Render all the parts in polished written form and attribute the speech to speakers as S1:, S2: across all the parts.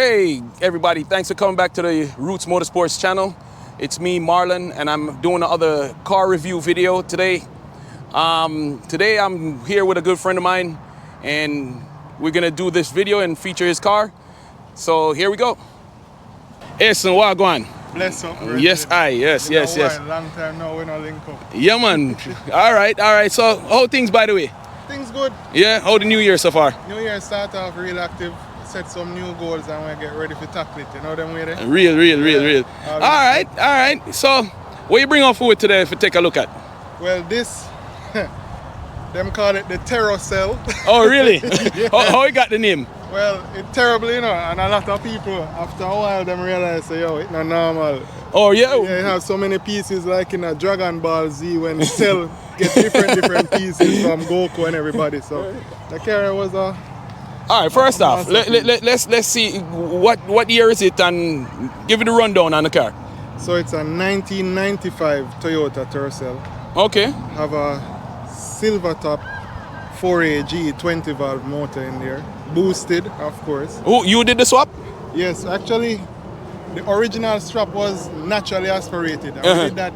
S1: Hey everybody, thanks for coming back to the Roots Motorsports channel. It's me, Marlon, and I'm doing another car review video today. Today I'm here with a good friend of mine, and we're gonna do this video and feature his car. So here we go. Yes, and what going?
S2: Bless up.
S1: Yes, yes.
S2: Long time now, we no link up.
S1: Yeah, man. all right. So how things, by the way?
S2: Things good.
S1: Yeah, how the new year so far?
S2: New year start off real active. Set some new goals and we get ready for tackle it. You know them way there?
S1: Real. All right. So, what you bring on forward today for take a look at?
S2: Well, this, them call it the Tercel.
S1: Oh, really?
S2: Yeah.
S1: How you got the name?
S2: Well, it's terrible, you know, and a lot of people, after a while, them realize, say, yo, it's not normal.
S1: Oh, yeah?
S2: Yeah, it has so many pieces like in a Dragon Ball Z when Cell get different pieces from Goku and everybody. So, the car was a...
S1: All right, first off, let's see what year is it, and give it a rundown on the car.
S2: So it's a 1995 Toyota Tercel.
S1: Okay.
S2: Have a silver top 4AG 20 valve motor in there, boosted of course.
S1: Oh, you did the swap?
S2: Yes, actually the original strap was naturally aspirated. I did that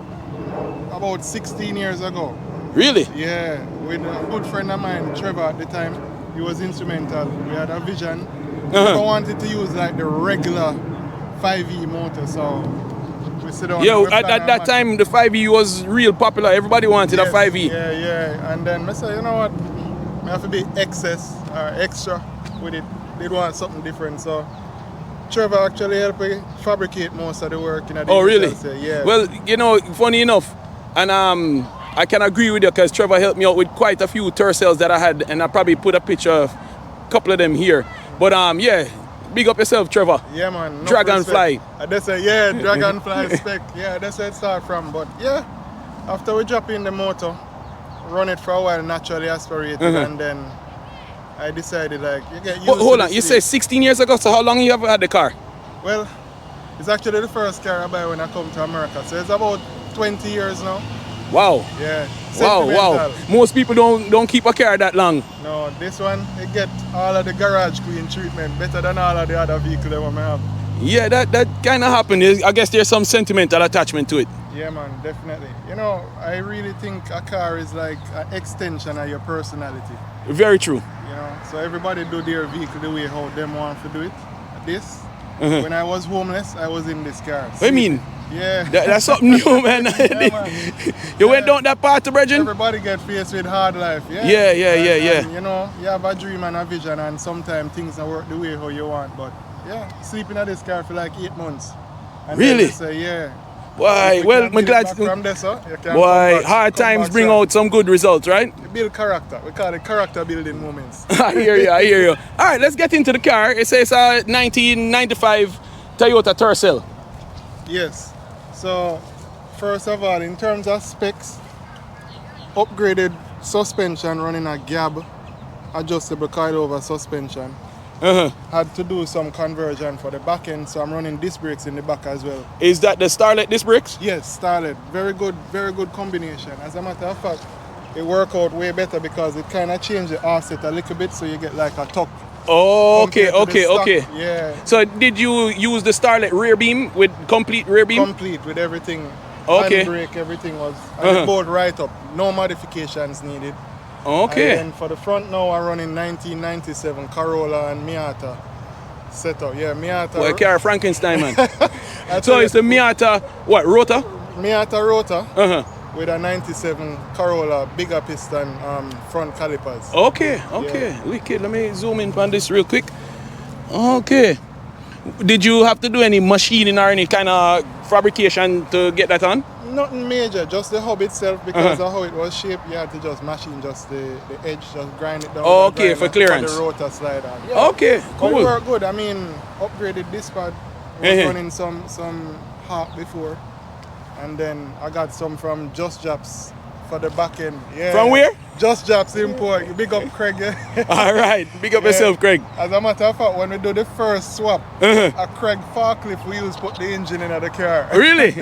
S2: about 16 years ago.
S1: Really?
S2: Yeah, with a good friend of mine, Trevor, at the time. He was instrumental. We had a vision. I wanted to use like the regular 5E motor, so we sit down.
S1: Yeah, at that time the 5E was real popular. Everybody wanted a 5E.
S2: Yeah. And then I said, you know what? I have to be excess or extra with it. They want something different. So Trevor actually helped me fabricate most of the work.
S1: Oh, really?
S2: Yeah.
S1: Well, you know, funny enough, and I can agree with you because Trevor helped me out with quite a few Tercels that I had, and I probably put a picture of a couple of them here. But yeah, big up yourself, Trevor.
S2: Yeah, man. No
S1: Dragonfly.
S2: That's it. Yeah, Dragonfly spec. Yeah, that's where it started from. But yeah, after we drop in the motor, run it for a while, naturally aspirated, and then I decided like you get used to
S1: hold on, you say 16 years ago, so how long you have had the car?
S2: Well, it's actually the first car I buy when I come to America, so it's about 20 years now.
S1: Wow.
S2: Yeah.
S1: Wow. Most people don't keep a car that long.
S2: No, this one, it get all of the garage clean treatment, better than all of the other vehicles that we have.
S1: Yeah, that kind of happened. I guess there's some sentimental attachment to it.
S2: Yeah, man, definitely. You know, I really think a car is like an extension of your personality.
S1: Very true.
S2: You know, so everybody do their vehicle the way how them want to do it. This, when I was homeless, I was in this car.
S1: What do you mean?
S2: Yeah.
S1: That's something new, man.
S2: Man.
S1: You went down that path to Bridget?
S2: Everybody get faced with hard life. Yeah.
S1: Yeah.
S2: You know, you have a dream and a vision, and sometimes things don't work the way how you want. But yeah, sleeping in this car for like 8 months. And
S1: really?
S2: Then say, yeah.
S1: Why? Well, I'm glad.
S2: From there, so
S1: why? Hard times bring out some good results, right?
S2: Build character. We call it character building moments.
S1: I hear you. All right, let's get into the car. It says 1995 Toyota Tercel.
S2: Yes. So, first of all, in terms of specs, upgraded suspension running a GAB, adjustable coilover suspension. Had to do some conversion for the back end, so I'm running disc brakes in the back as well.
S1: Is that the Starlet disc brakes?
S2: Yes, Starlet. Very good combination. As a matter of fact, it worked out way better because it kind of changed the offset a little bit, so you get like a tuck.
S1: Oh, okay.
S2: Yeah.
S1: So did you use the Starlet rear beam with complete rear beam?
S2: Complete with everything.
S1: Okay.
S2: Handbrake, everything was. And both right up. No modifications needed.
S1: Okay.
S2: And then for the front now, I'm running 1997 Corolla and Miata setup. Yeah, Miata.
S1: Well, car Frankenstein, man. So it's the Miata, what, rotor?
S2: Miata rotor. With a 97 Corolla bigger piston front calipers.
S1: Okay. Wicked. Let me zoom in on this real quick. Okay. Did you have to do any machining or any kind of fabrication to get that on?
S2: Nothing major, just the hub itself, because of how it was shaped, you had to just machine just the edge, just grind it down.
S1: Okay, for clearance.
S2: For the rotor slide on. Yeah.
S1: Okay, cool.
S2: But it worked good. I mean, upgraded this pad. Was running some Hawk before. And then I got some from Just Japs for the back end. Yeah.
S1: From where?
S2: Just Japs import. Big up Craig. Yeah.
S1: All right. Big up yourself, Craig.
S2: As a matter of fact, when we do the first swap, a Craig forklift we used to put the engine in the car.
S1: Really?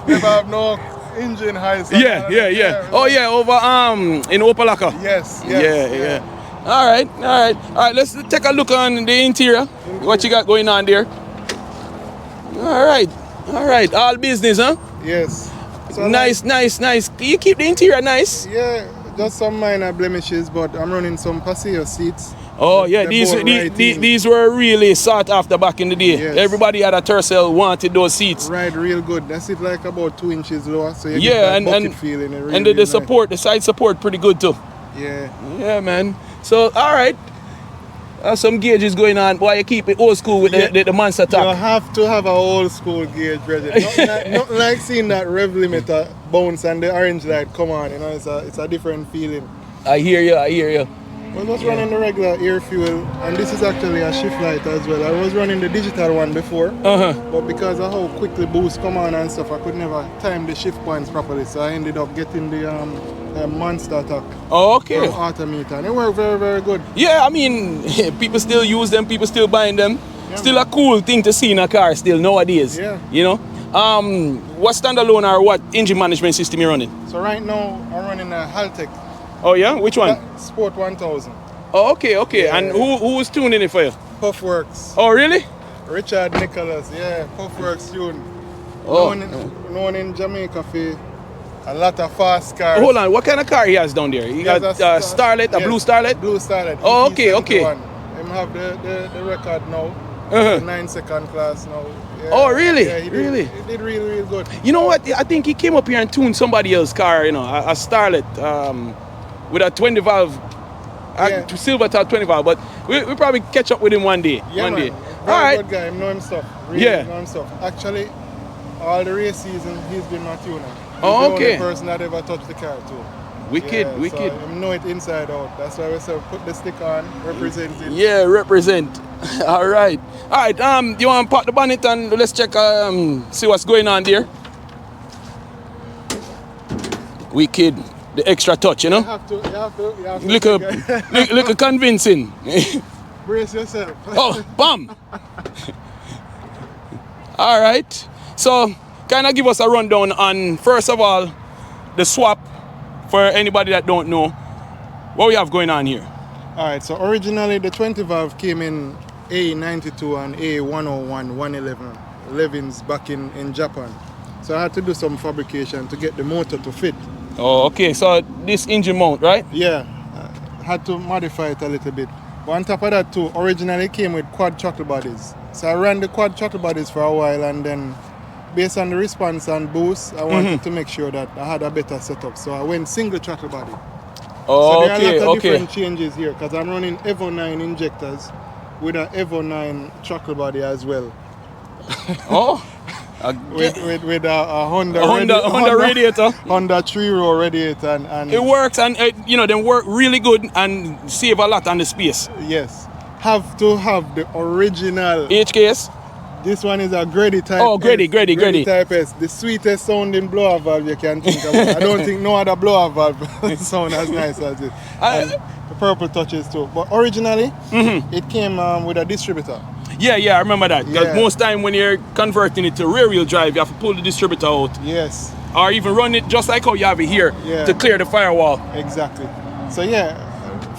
S2: Never have no engine high.
S1: Yeah. Oh yeah, over in Opalaka.
S2: Yes.
S1: Yeah. All right, all right, all right. Let's take a look on the interior. What you got going on there? All right, all right. All business, huh?
S2: Yes. So
S1: Nice, nice, nice. You keep the interior nice.
S2: Yeah, just some minor blemishes, but I'm running some Paseo seats.
S1: Oh yeah,
S2: They're
S1: these
S2: both right in.
S1: these were really sought after back in the day.
S2: Yes.
S1: Everybody at a Tercel wanted those seats.
S2: Ride real good. That's it, like about 2 inches lower, so you
S1: Yeah,
S2: get that
S1: and
S2: bucket feeling. It really,
S1: and the
S2: really nice.
S1: support, the side support, pretty good too.
S2: Yeah.
S1: Yeah, man. So all right, some gauges going on. Why you keep it old school with the monster
S2: You
S1: top?
S2: have to have an old school gauge, brother. Not like seeing that rev limiter bounce and the orange light come on. You know, it's a different feeling.
S1: I hear you. I hear you.
S2: I was just running the regular air fuel, and this is actually a shift light as well. I was running the digital one before, but because of how quickly boost come on and stuff, I could never time the shift points properly. So I ended up getting the monster attack
S1: Okay.
S2: autometer, and it worked very, very good.
S1: Yeah, I mean, people still use them. People still buying them.
S2: Yeah,
S1: Still
S2: man.
S1: a cool thing to see in a car still nowadays.
S2: Yeah.
S1: You know. What standalone or what engine management system you running?
S2: So right now I'm running a Haltech
S1: Oh yeah, which one?
S2: Sport 1000.
S1: Oh, okay, okay.
S2: Yeah.
S1: And who was tuning it for you?
S2: Puffworks.
S1: Oh, really?
S2: Richard Nicholas, yeah, Puffworks tune.
S1: Oh.
S2: Known in Jamaica for a lot of fast cars.
S1: Hold on, what kind of car he has down there? He got Starlet, a
S2: yes,
S1: blue Starlet?
S2: Blue Starlet.
S1: Oh, okay, okay.
S2: Him have the record now.
S1: Uh-huh.
S2: The 9-second class now. Yeah,
S1: Oh, really?
S2: Yeah, he
S1: Really?
S2: did really good.
S1: You know what? I think he came up here and tuned somebody else's car, you know, a Starlet with a 20 valve,
S2: Yeah.
S1: silver top 20 valve. But we probably catch up with him one day.
S2: Yeah,
S1: one
S2: man.
S1: day.
S2: Very
S1: All right.
S2: good guy. Him know him stuff. Really
S1: Yeah.
S2: know him stuff. Actually, all the race season, he's been my tuner. He's
S1: Oh,
S2: the
S1: okay.
S2: only person that ever touched the car too.
S1: Wicked,
S2: Yeah,
S1: wicked.
S2: So him know it inside out. That's why we say put the stick on, represent it.
S1: Yeah, represent. All right. All right. You want to pop the bonnet and let's check, see what's going on there. Wicked. The extra touch, you know?
S2: You have to.
S1: Look convincing.
S2: Brace yourself.
S1: Oh, bam. All right. So, kind of give us a rundown on, first of all, the swap for anybody that don't know. What we have going on here?
S2: All right, so originally the 20 valve came in A92 and A101, 111s back in Japan. So I had to do some fabrication to get the motor to fit.
S1: Oh, okay. So this engine mount, right?
S2: Yeah, I had to modify it a little bit. But on top of that too, originally it came with quad throttle bodies. So I ran the quad throttle bodies for a while, and then based on the response and boost, I wanted to make sure that I had a better setup. So I went single throttle body.
S1: Oh,
S2: So there are a lot of
S1: okay.
S2: different changes here because I'm running Evo 9 injectors with an Evo 9 throttle body as well.
S1: Oh,
S2: With a Honda,
S1: Honda radiator.
S2: Honda 3-row radiator. And
S1: It works, and them work really good and save a lot on the space.
S2: yes, have to have the original.
S1: HKS?
S2: This one is a Grady type.
S1: Oh, Grady,
S2: S.
S1: Grady.
S2: Type S. The sweetest sounding blower valve you can think about. I don't think no other blower valve sound as nice as it. And the purple touches too. But originally, it came with a distributor.
S1: Yeah, I remember that. Because
S2: Yeah.
S1: most time when you're converting it to rear wheel drive, you have to pull the distributor out.
S2: Yes,
S1: Or even run it just like how you have it here
S2: Yeah.
S1: to clear the firewall.
S2: exactly. So yeah,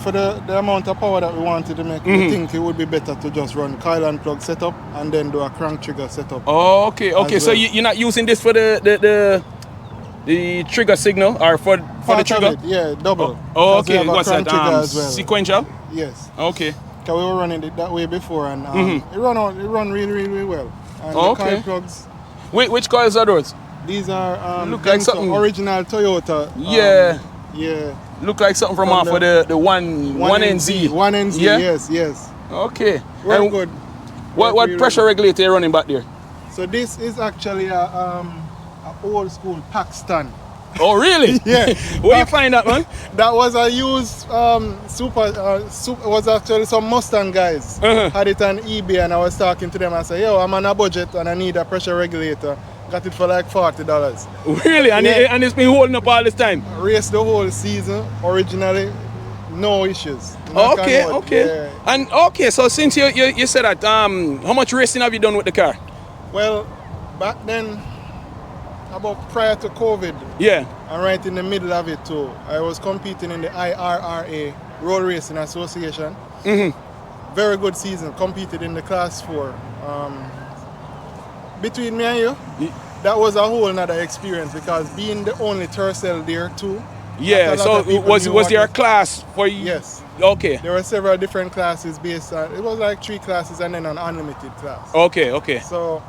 S2: for the amount of power that we wanted to make, I think it would be better to just run coil and plug setup and then do a crank trigger setup.
S1: Oh, okay.
S2: As
S1: So
S2: well.
S1: you're not using this for the trigger signal or for the
S2: Part of
S1: trigger?
S2: it, yeah, double.
S1: Oh,
S2: 'Cause we
S1: okay.
S2: have a
S1: What's
S2: crank
S1: that?
S2: trigger as well.
S1: Sequential?
S2: Yes.
S1: Okay.
S2: Because we were running it that way before, and it run really well. And
S1: Oh,
S2: the
S1: okay.
S2: coil plugs,
S1: Which coils are those?
S2: these are
S1: Look like
S2: Denso
S1: something-
S2: original Toyota.
S1: Yeah.
S2: Yeah.
S1: Look like something from
S2: From
S1: off of the one NZ.
S2: 1NZ,
S1: Yeah?
S2: yes.
S1: Okay.
S2: Very
S1: And
S2: good.
S1: What
S2: Work really
S1: pressure regulator you running back there?
S2: So this is actually a old school Paxton.
S1: Oh, really?
S2: Yeah.
S1: Where you find that, man?
S2: That was a used was actually some Mustang guys had it on eBay, and I was talking to them and said, yo, I'm on a budget and I need a pressure regulator. Got it for like $40.
S1: Really? And,
S2: Yeah.
S1: it's been holding up all this time?
S2: Raced the whole season originally, no issues. Knock on
S1: Okay,
S2: wood.
S1: okay.
S2: Yeah.
S1: And okay, so since you said that, how much racing have you done with the car?
S2: Well, back then, about prior to COVID,
S1: Yeah.
S2: And right in the middle of it too, I was competing in the IRRA, Road Racing Association. Very good season, competed in the Class 4. Between me and you, that was a whole nother experience because being the only Tercel there too.
S1: Yeah, so was there a class for you?
S2: Yes.
S1: Okay.
S2: There were several different classes based on, it was like 3 classes and then an unlimited class.
S1: Okay.
S2: So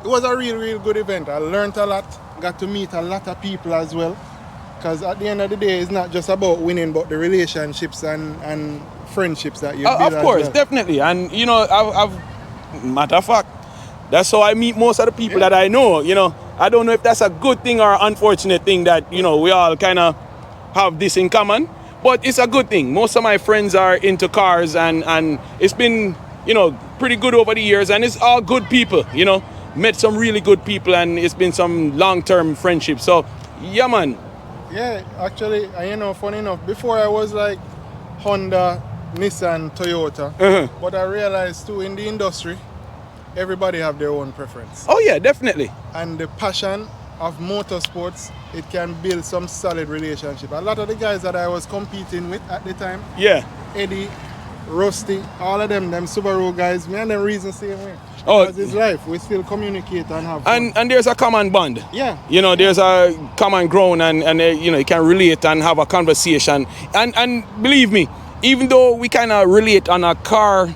S2: it was a real good event. I learned a lot, got to meet a lot of people as well. Because at the end of the day, it's not just about winning, but the relationships and friendships that you build.
S1: Of course,
S2: as well.
S1: definitely. And you know, I've matter of fact, that's how I meet most of the people that I know. You know, I don't know if that's a good thing or an unfortunate thing that, you know, we all kind of have this in common. But it's a good thing. Most of my friends are into cars and it's been, you know, pretty good over the years. And it's all good people, you know. Met some really good people and it's been some long-term friendships. So, yeah, man.
S2: Yeah, actually, you know, funny enough, before I was like Honda, Nissan, Toyota. But I realized too, in the industry, everybody have their own preference.
S1: Oh yeah, definitely.
S2: And the passion of motorsports, it can build some solid relationship. A lot of the guys that I was competing with at the time, Eddie, Rusty, all of them Subaru guys, me and them reason same way. Because it's life, we still communicate and have fun.
S1: And there's a common bond.
S2: Yeah.
S1: You know, there's a common ground and you know, you can relate and have a conversation. And believe me, even though we kind of relate on a car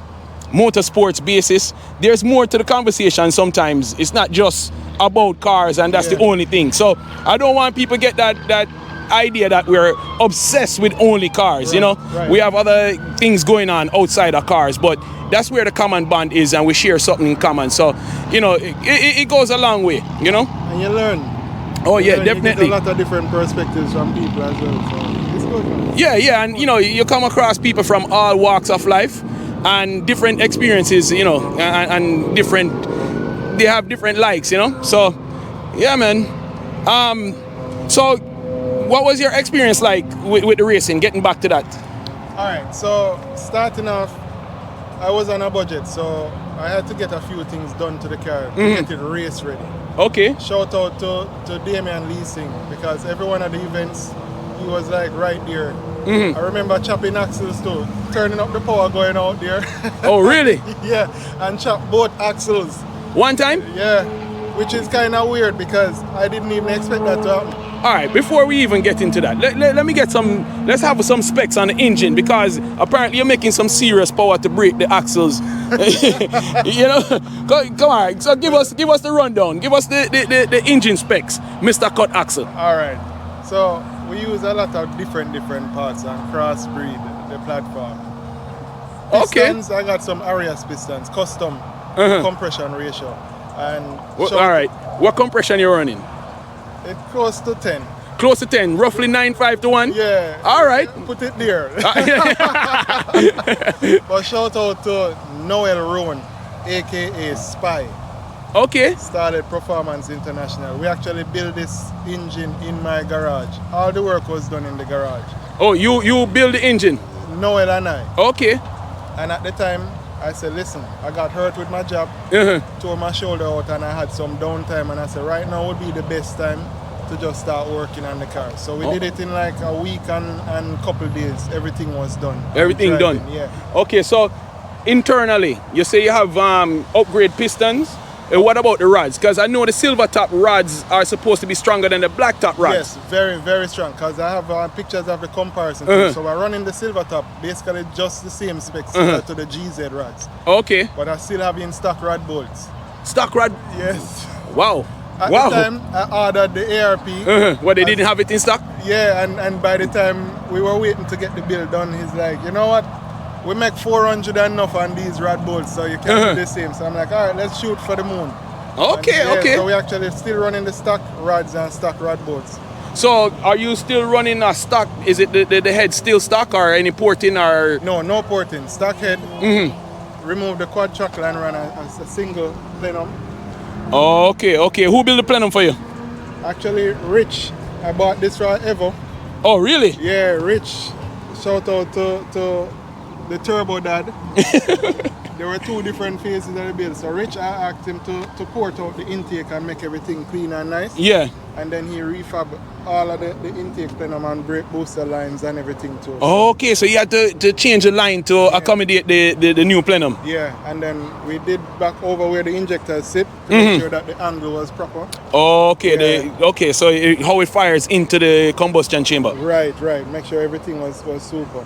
S1: motorsports basis, there's more to the conversation sometimes. It's not just about cars and that's the only thing. So I don't want people to get that idea that we're obsessed with only cars,
S2: right,
S1: you know.
S2: Right.
S1: We have other things going on outside of cars, but that's where the common bond is and we share something in common. So, you know, it goes a long way, you know.
S2: And you learn.
S1: Oh yeah, definitely.
S2: You get a lot of different perspectives from people as well, so it's good, man.
S1: Yeah, and you know, you come across people from all walks of life and different experiences, you know, and different, they have different likes, you know. So, yeah, man. So, what was your experience like with the racing? Getting back to that.
S2: All right. So, starting off, I was on a budget, so I had to get a few things done to the car to get it race ready.
S1: Okay.
S2: Shout out to Damian Leasing because every one of the events, he was like right there. I remember chopping axles too, turning up the power going out there.
S1: Oh, really?
S2: Yeah, and chop both axles.
S1: One time?
S2: Yeah, which is kind of weird because I didn't even expect that to happen.
S1: All right, before we even get into that, let me get let's have some specs on the engine because apparently you're making some serious power to break the axles. You know, come on, so give us the rundown. Give us the engine specs, Mr. Cut Axle.
S2: All right, so we use a lot of different parts and crossbreed the platform. Pistons, I got some Arias pistons, custom compression ratio. And
S1: all right, what compression you're running?
S2: It's close to 10.
S1: Close to 10, roughly 9.5 to 1?
S2: Yeah.
S1: All right.
S2: Put it there. But shout out to Noel Rowan, aka Spy.
S1: Okay.
S2: Started Performance International. We actually built this engine in my garage. All the work was done in the garage.
S1: Oh, you build the engine?
S2: Noel and I.
S1: Okay.
S2: And at the time, I said, listen, I got hurt with my job, tore my shoulder out and I had some downtime and I said, right now would be the best time to just start working on the car. So we did it in like a week and couple days. Everything was done.
S1: Everything done?
S2: Yeah.
S1: Okay, so internally, you say you have upgrade pistons. What about the rods? Because I know the silver top rods are supposed to be stronger than the black top rods.
S2: Yes, very, very strong. Because I have pictures of the comparison. So we're running the silver top, basically just the same specs to the GZ rods.
S1: Okay.
S2: But I still have in stock rod bolts.
S1: Stock rod?
S2: Yes.
S1: Wow.
S2: At the time, I ordered the ARP.
S1: Well, they didn't have it in stock?
S2: Yeah, and by the time we were waiting to get the build done, he's like, you know what? We make 400 enough on these rod bolts, so you can do the same. So I'm like, all right, let's shoot for the moon.
S1: Okay, okay.
S2: So we actually still running the stock rods and stock rod bolts.
S1: So are you still running a stock? Is it the head still stock or any porting or?
S2: No porting. Stock head. Remove the quad chuckle and run a single plenum.
S1: Okay. Who built the plenum for you?
S2: Actually, Rich. I bought this from Evo.
S1: Oh, really?
S2: Yeah, Rich. Shout out to the Turbo Dad. there were two different phases of the build. So Rich, I asked him to port out the intake and make everything clean and nice.
S1: Yeah.
S2: And then he refab all of the intake plenum and brake booster lines and everything too.
S1: Okay, so you had to change the line to accommodate the new plenum.
S2: Yeah, and then we did back over where the injectors sit to make sure that the angle was proper.
S1: Okay,
S2: Yeah.
S1: so how it fires into the combustion chamber.
S2: Right. Make sure everything was super.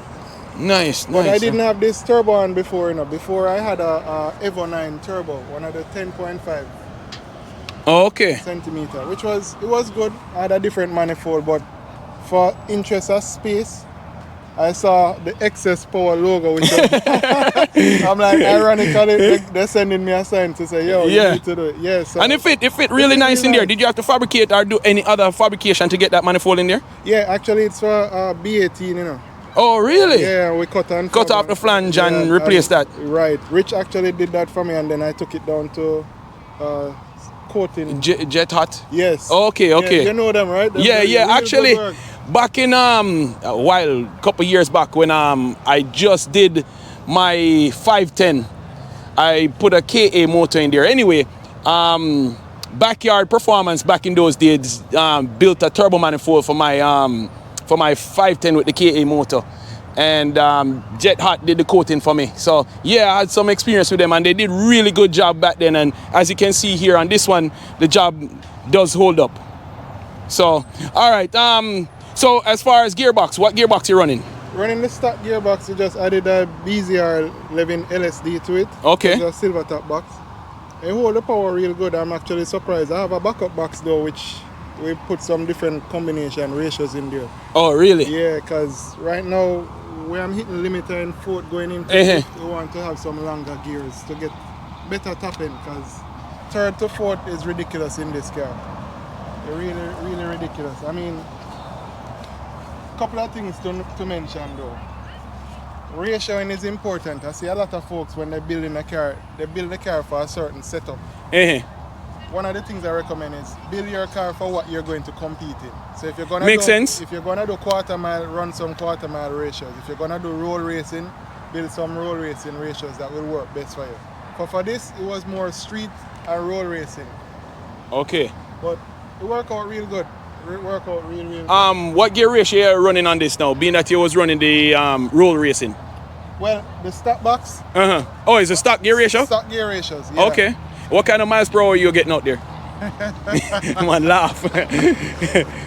S1: Nice.
S2: But I didn't have this turbo on before, you know. Before I had a Evo 9 turbo, one of the 10.5
S1: Okay.
S2: centimeter, which was good. I had a different manifold, but for interest of space, I saw the excess power logo, which I'm like, ironically, they're sending me a sign to say, yo, you need to do it. Yeah, so
S1: and it fit really nice in there. Did you have to fabricate or do any other fabrication to get that manifold in there?
S2: Yeah, actually it's for B18, you know.
S1: Oh, really?
S2: Yeah, we cut
S1: off the flange and replace that.
S2: Right. Rich actually did that for me, and then I took it down to coating.
S1: Jet hot?
S2: Yes.
S1: Okay.
S2: Yeah, you know them, right?
S1: Yeah. Actually, back in couple years back when I just did my 510, I put a KA motor in there. Anyway, Backyard Performance back in those days built a turbo manifold for my 510 with the KA motor, and Jet Hot did the coating for me. So yeah, I had some experience with them, and they did really good job back then. And as you can see here on this one, the job does hold up. So all right, so as far as gearbox, what gearbox you running?
S2: Running the stock gearbox, we just added a BZR11 LSD to it.
S1: Okay.
S2: It's a silver top box. It hold the power real good. I'm actually surprised. I have a backup box though, which we put some different combination ratios in there.
S1: Oh, really?
S2: Yeah, because right now, where I'm hitting limiter and fourth going into it, we want to have some longer gears to get better tapping, because third to fourth is ridiculous in this car. Really ridiculous. I mean, a couple of things to mention though. Ratioing is important. I see a lot of folks when they're building a car, they build the car for a certain setup. One of the things I recommend is build your car for what you're going to compete in. So if you're gonna if you're gonna do quarter mile, run some quarter mile ratios. If you're gonna do road racing, build some road racing ratios that will work best for you. But for this, it was more street and road racing.
S1: Okay.
S2: But it worked out real good. It worked out real good.
S1: What gear ratio are you running on this now? Being that you was running the road racing.
S2: Well, the stock box.
S1: Oh, it's a stock gear ratio?
S2: Stock gear ratios. Yeah.
S1: Okay. What kind of miles per hour are you getting out there? Man, laugh.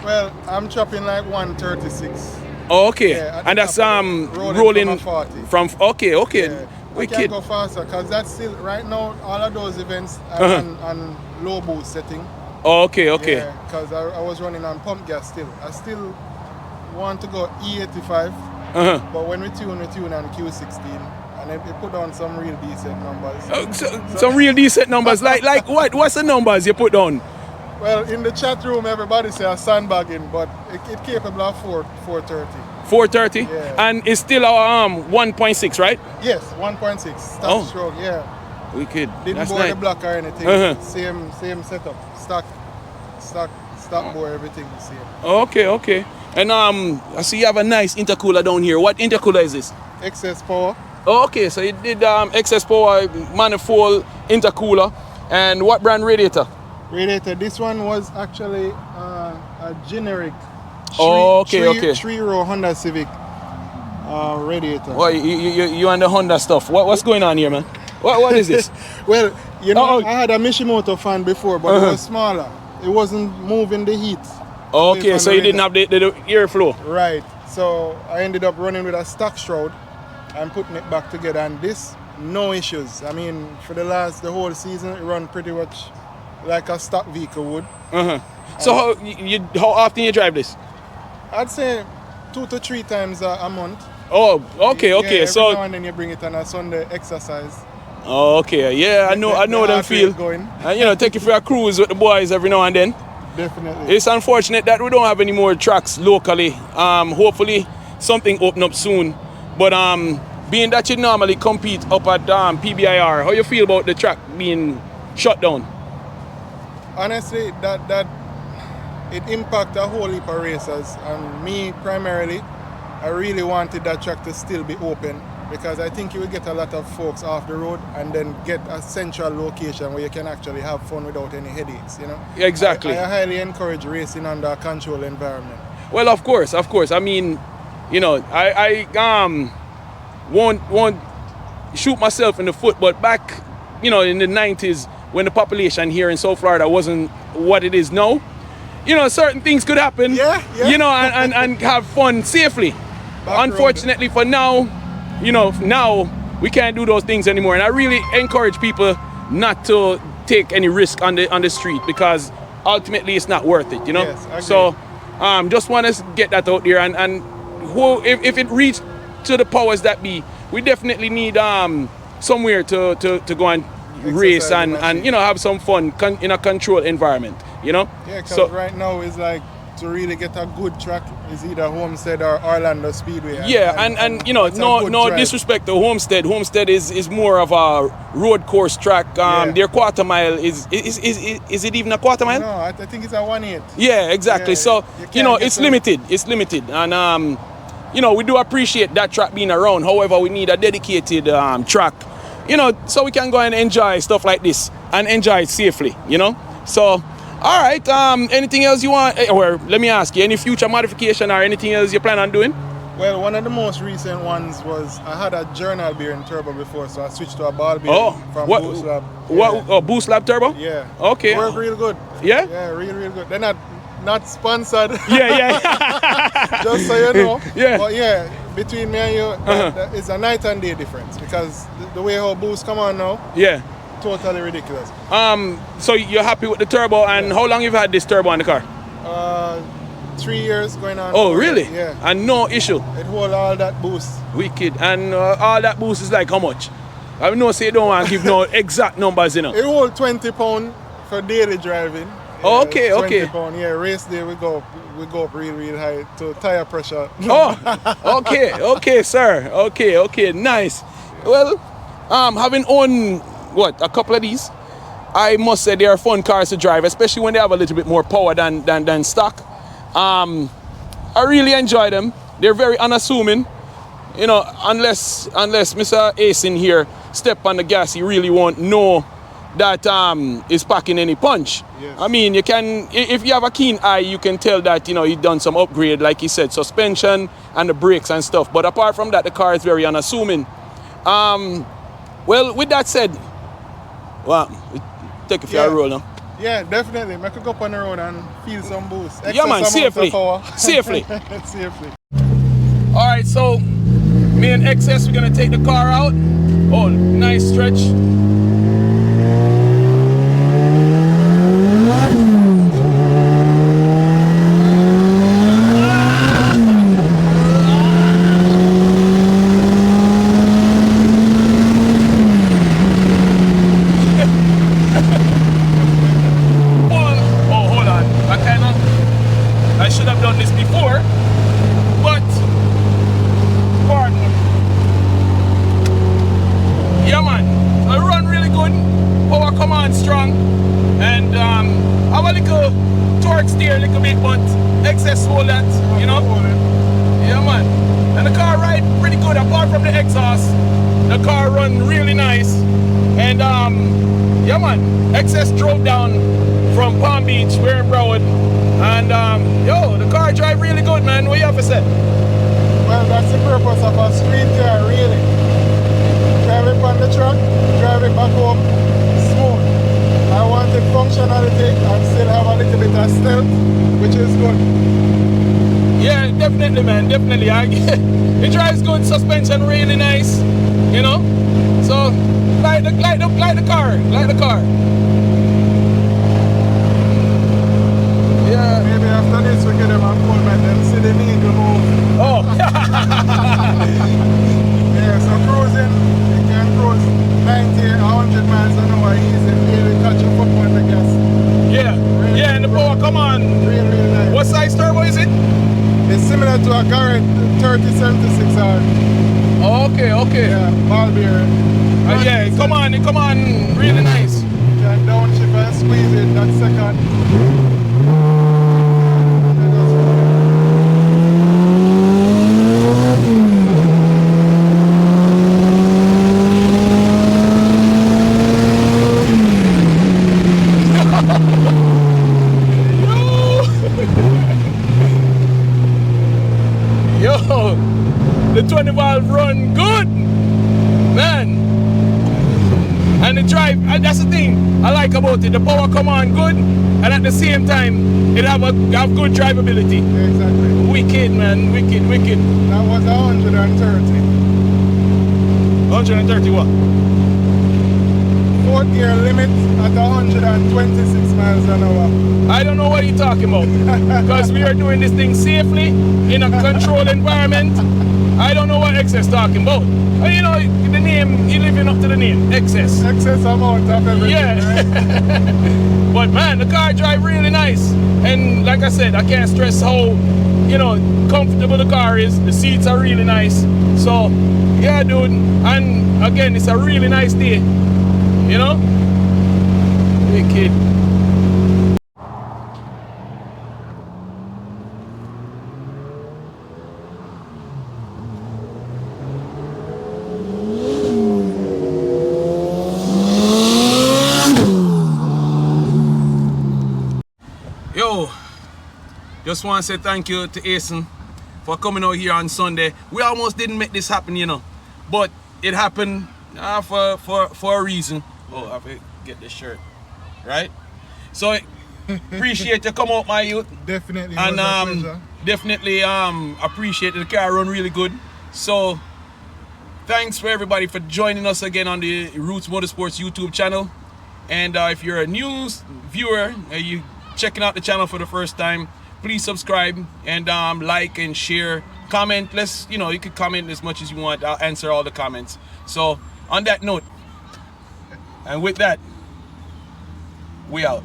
S2: Well, I'm chopping like 136.
S1: Oh, okay.
S2: Yeah,
S1: and that's
S2: rolling
S1: from 40. Okay.
S2: Yeah.
S1: Wicked.
S2: I can't go faster because that's still right now. All of those events are on low boost setting.
S1: Oh, okay.
S2: Yeah, because I was running on pump gas still. I still want to go E85, but when we tune on Q16. And they put on some real decent numbers.
S1: Some real decent numbers. like what? What's the numbers you put on?
S2: Well, in the chat room, everybody says sandbagging, but it's capable of 430.
S1: 430?
S2: Yeah.
S1: And it's still 1.6, right?
S2: Yes, 1.6. Stock stroke, yeah.
S1: Wicked.
S2: Didn't bore the block or anything. Same setup. Stock bore, everything the same.
S1: Okay. And I see you have a nice intercooler down here. What intercooler is this?
S2: Excess power.
S1: Oh, okay, so you did excess power, manifold, intercooler, and what brand radiator?
S2: This one was actually a generic three-row Honda Civic radiator.
S1: Well, you and the Honda stuff. What's going on here, man? What is this?
S2: Well, you know, I had a Mishimoto fan before, but it was smaller. It wasn't moving the heat.
S1: Okay, so you didn't have the airflow.
S2: Right. So I ended up running with a stock shroud and putting it back together, and this, no issues. I mean, for the whole season, it run pretty much like a stock vehicle would.
S1: So how often you drive this?
S2: I'd say 2 to 3 times a month.
S1: Oh, okay.
S2: Yeah, every
S1: so
S2: now and then you bring it on a Sunday exercise.
S1: Oh, okay. Yeah, I know them feel. And take you for a cruise with the boys every now and then.
S2: Definitely.
S1: It's unfortunate that we don't have any more tracks locally. Hopefully something open up soon. But being that you normally compete up at PBIR, how you feel about the track being shut down?
S2: Honestly, that it impacted a whole heap of racers, and me primarily, I really wanted that track to still be open. because I think you will get a lot of folks off the road and then get a central location where you can actually have fun without any headaches, you know?
S1: Exactly.
S2: I highly encourage racing under a controlled environment.
S1: Well, of course. I mean, you know, I won't shoot myself in the foot, but back, you know, in the 90s when the population here in South Florida wasn't what it is now, you know, certain things could happen, you know, and have fun safely. Unfortunately for now, you know, now we can't do those things anymore. And I really encourage people not to take any risk on the street, because ultimately it's not worth it, you know?
S2: Yes,
S1: so just want to get that out there. And if it reached to the powers that be, we definitely need somewhere to go and race and you know, have some fun in a controlled environment, you know?
S2: Yeah, because right now it's like, to really get a good track is either Homestead or Orlando Speedway.
S1: And you know, no disrespect to Homestead. Homestead is more of a road course track. Their quarter mile is it even a quarter mile?
S2: No, I think it's a 1/8.
S1: Yeah, exactly. Yeah, so you know, it's limited. It's limited, and you know, we do appreciate that track being around. However, we need a dedicated track, you know, so we can go and enjoy stuff like this and enjoy it safely, you know. So. All right, anything else you want, or let me ask you, any future modification or anything else you plan on doing?
S2: Well, one of the most recent ones was I had a journal bearing turbo before, so I switched to a ball bearing from Boost Lab.
S1: Boost Lab turbo?
S2: Yeah.
S1: Okay.
S2: Worked real good.
S1: Yeah?
S2: Yeah, real good. They're not sponsored.
S1: Yeah.
S2: Just so you know.
S1: Yeah.
S2: But yeah, between me and you, it's a night and day difference, because the way how Boost come on now.
S1: Yeah.
S2: Totally ridiculous.
S1: So you're happy with the turbo, and how long you've had this turbo in the car?
S2: 3 years going on.
S1: Oh, really?
S2: Yeah.
S1: And no issue?
S2: It hold all that boost.
S1: Wicked. And all that boost is like how much? I know say you don't want to give no exact numbers, you know.
S2: It hold 20 pounds for daily driving.
S1: Yeah, okay.
S2: 20 pounds. Yeah, race day we go up real high to tire pressure.
S1: Oh, okay, sir. Okay, nice. Well, having owned a couple of these, I must say they are fun cars to drive, especially when they have a little bit more power than stock. I really enjoy them. They're very unassuming, you know, unless Mr. Ace in here step on the gas, he really won't know that is packing any punch.
S2: Yes.
S1: I mean, you can, if you have a keen eye, you can tell that, you know, he's done some upgrade, like he said, suspension and the brakes and stuff. But apart from that, the car is very unassuming. Well, with that said, well, we take a few roll now.
S2: Yeah, definitely. Make a go up on the road and feel some boost.
S1: Yeah, man, safely. Safely. All right, so me and XS, we're gonna take the car out. Oh, nice stretch. I should have done this before, but pardon. Yeah, man, I run really good, power come on strong, and have a little torque steer a little bit, but excess hold that, you know. Yeah, man, and the car ride pretty good. Apart from the exhaust, the car run really nice, and yeah, man, excess drove down from Palm Beach, we're in Broward. And yo, the car drive really good, man. What you have to say?
S2: Well, that's the purpose of a street car, really. Drive it on the truck, drive it back home, smooth. I wanted functionality and still have a little bit of stealth, which is good.
S1: Yeah, definitely, man, definitely. It drives good, suspension really nice, you know. So, like the car. Yeah.
S2: Maybe after this we get them a call back and see the needle move.
S1: Oh.
S2: Yeah, so cruising, you can cruise 90 or 100 miles an hour easy, really catch your foot on the gas.
S1: Yeah, really, yeah, and the power, come on.
S2: Really nice.
S1: What size turbo is it?
S2: It's similar to a Garrett 3076R.
S1: Oh, okay.
S2: Yeah, ball bearing.
S1: Yeah, come on, really nice.
S2: You can downshift and squeeze it that second.
S1: valve run good, man. And the drive, and that's the thing I like about it. The power come on good, and at the same time, it have good drivability.
S2: Yeah, exactly.
S1: Wicked, man, wicked, wicked.
S2: That was 130.
S1: 130 what?
S2: Fourth gear limit at 126 miles an hour.
S1: I don't know what you're talking about. Because we are doing this thing safely in a controlled environment. I don't know what excess talking about. You know, the name, you're living up to the name, excess.
S2: Excess amount of everything,
S1: Yeah.
S2: right?
S1: But man, the car drive really nice. And like I said, I can't stress how, you know, comfortable the car is. The seats are really nice. So, yeah, dude. And again, it's a really nice day. You know? Wicked. Yo, just want to say thank you to Asen for coming out here on Sunday. We almost didn't make this happen, you know, but it happened for a reason. Oh, I have to get this shirt, right? So appreciate you come out, my youth.
S2: Definitely.
S1: And
S2: was a pleasure.
S1: definitely appreciate it. The car run really good. So thanks for everybody for joining us again on the Roots Motorsports YouTube channel. And if you're a new viewer, you checking out the channel for the first time, please subscribe and like and share, comment. You can comment as much as you want. I'll answer all the comments. So on that note, and with that, we out.